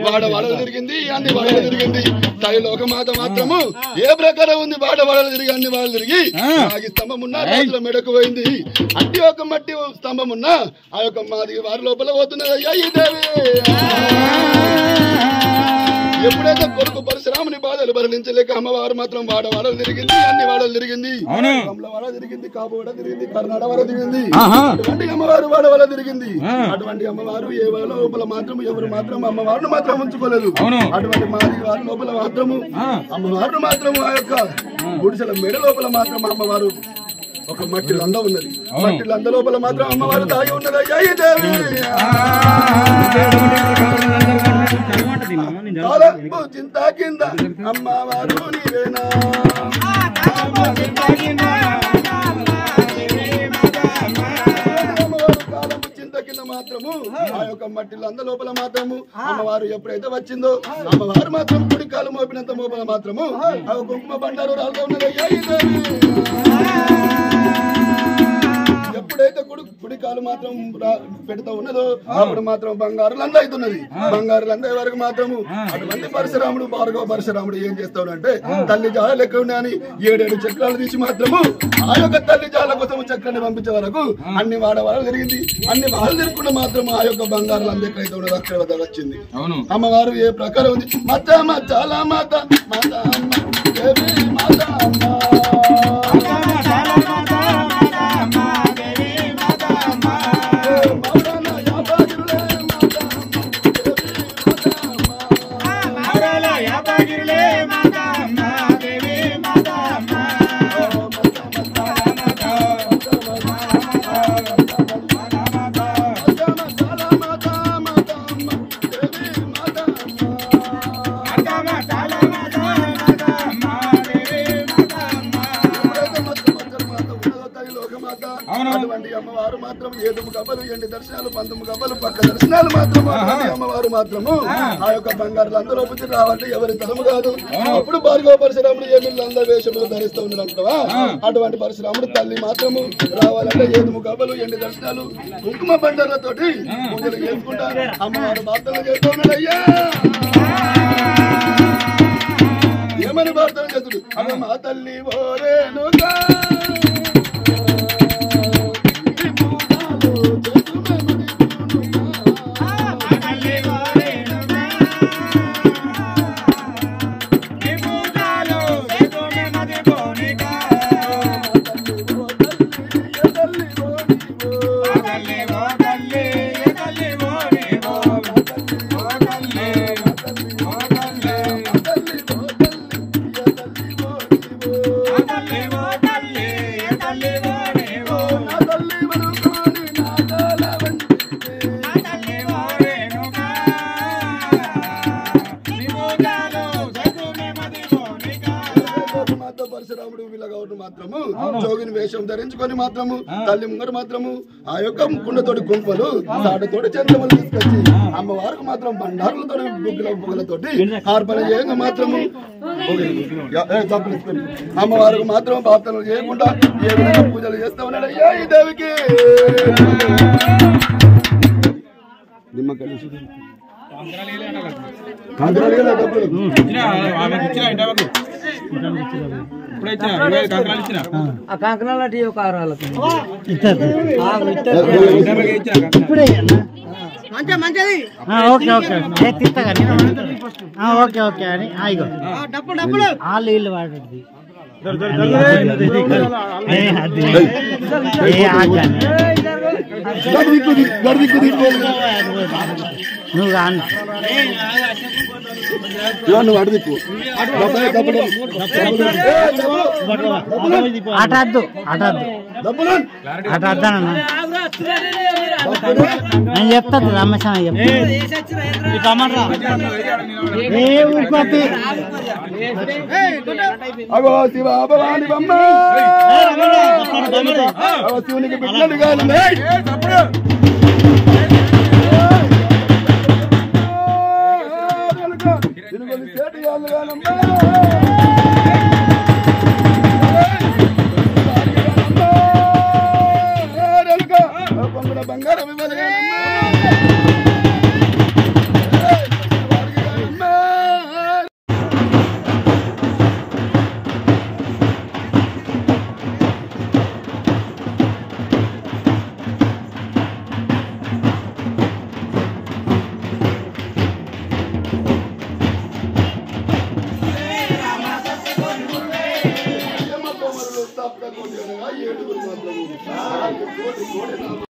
వాడవాడలు తిరిగింది అన్ని వాడలు తిరిగింది తల్లిలోక మాత మాత్రము ఏ ప్రకారం ఉంది వాడవాడలు తిరిగి అన్ని వాళ్ళు తిరిగి ఆగి స్తంభం ఉన్న రాజుల మెడకు పోయింది అట్టి ఒక మట్టి స్తంభం ఉన్న ఆ యొక్క మాది వారి లోపల పోతున్నది అయ్యా ఈ దేవి ఎప్పుడైతే కొడుకు పరశురాముని బాధలు భరించలేక అమ్మవారు మాత్రం వాడవాడలు తిరిగింది అన్ని వాడలు తిరిగింది కమలవాడ తిరిగింది కాపువాడ తిరిగింది కర్ణాటక తిరిగింది అటువంటి అమ్మవారు వాడవాడ తిరిగింది అటువంటి అమ్మవారు ఏ లోపల మాత్రం ఎవరు మాత్రం అమ్మవారిని మాత్రం ఉంచుకోలేదు అటువంటి మాది వారి లోపల మాత్రము అమ్మవారిని మాత్రము ఆ యొక్క గుడిసెల మెడ లోపల మాత్రం అమ్మవారు ఒక మట్టి లంద ఉన్నది మట్టి లంద లోపల మాత్రం అమ్మవారు దాగి ఉన్నది అయ్యా ఈ దేవి చింత కింద అమ్మవారు నీవేనా చింత కింద మాత్రము ఆ యొక్క మట్టి లంద లోపల మాత్రము అమ్మవారు ఎప్పుడైతే వచ్చిందో అమ్మవారు మాత్రం కుడి కాలు మోపినంత మోపల మాత్రము ఆ కుంకుమ బండారు రాలుతూ ఉన్నది అయ్యా ఈ దేవి ఎప్పుడైతే కుడి కాలు మాత్రం పెడతా ఉన్నదో అప్పుడు మాత్రం బంగారు లంద అవుతున్నది బంగారు లంద వరకు మాత్రము అటువంటి పరశురాముడు భార్గవ పరశురాముడు ఏం చేస్తాడంటే తల్లి జాల లెక్క ఉన్నాయని 7 చక్రాలు తీసి మాత్రము ఆ యొక్క తల్లి జాల కోసం చక్రాన్ని పంపించే వరకు అన్ని వాడవాళ్ళు తిరిగింది అన్ని వాళ్ళు తిరుగుకుండా మాత్రం ఆ యొక్క బంగారు లంద ఎక్కడైతే ఉన్నదో అక్కడ వద్ద వచ్చింది అమ్మవారు ఏ ప్రకారం ఉంది మత మచాల మాత మాత అమ్మ దేవి మాత అమ్మ అమ్మవారు మాత్రం 7 గబ్బలు 8 దర్శనాలు 19 గబ్బలు పక్క దర్శనాలు మాత్రం అమ్మవారు మాత్రము ఆ యొక్క బంగారు అందరూ వచ్చి రావాలంటే ఎవరి తరము కాదు అప్పుడు భార్గవ పరశురాముడు ఏమి అంద వేషములు ధరిస్తూ ఉన్నాడంటవా అటువంటి పరశురాముడు తల్లి మాత్రము రావాలంటే 7 గబ్బలు 8 దర్శనాలు కుంకుమ బండాలతోటి పూజలు చేసుకుంటా అమ్మవారు ప్రార్థన చేస్తూ ఉన్నాడయ్యా ఏమని ప్రార్థన చేస్తుడు అమ్మ మా తల్లి ఓరేనుగా పరశురాముడు వీళ్ళగౌడు మాత్రము జోగిని వేషం ధరించుకొని మాత్రము తల్లి ముంగడు మాత్రము ఆ యొక్క కుండతోటి కుంపలు తాటతోటి చంద్రములు తీసుకొచ్చి అమ్మవారికి మాత్రం బండారులతోటి బుగ్గలతోటి అర్పణ చేయగా మాత్రము అమ్మవారికి మాత్రం ప్రార్థనలు చేయకుండా ఏ విధంగా పూజలు చేస్తా ఉన్నాడు అయ్యా ఈ దేవికి కాంకనాల ఓకే ఓకే తీస్తాగా ఓకే ఓకే అని వాళ్ళు వీళ్ళు వాడండి నువ్వు ఆటద్దు అటు అద్దానన్నా నేను చెప్తాను రమేశాన్ని చెప్తాను అగో శివ భవాని బొమ్మ శివునికి బిడ్డలు కాదు బంగారం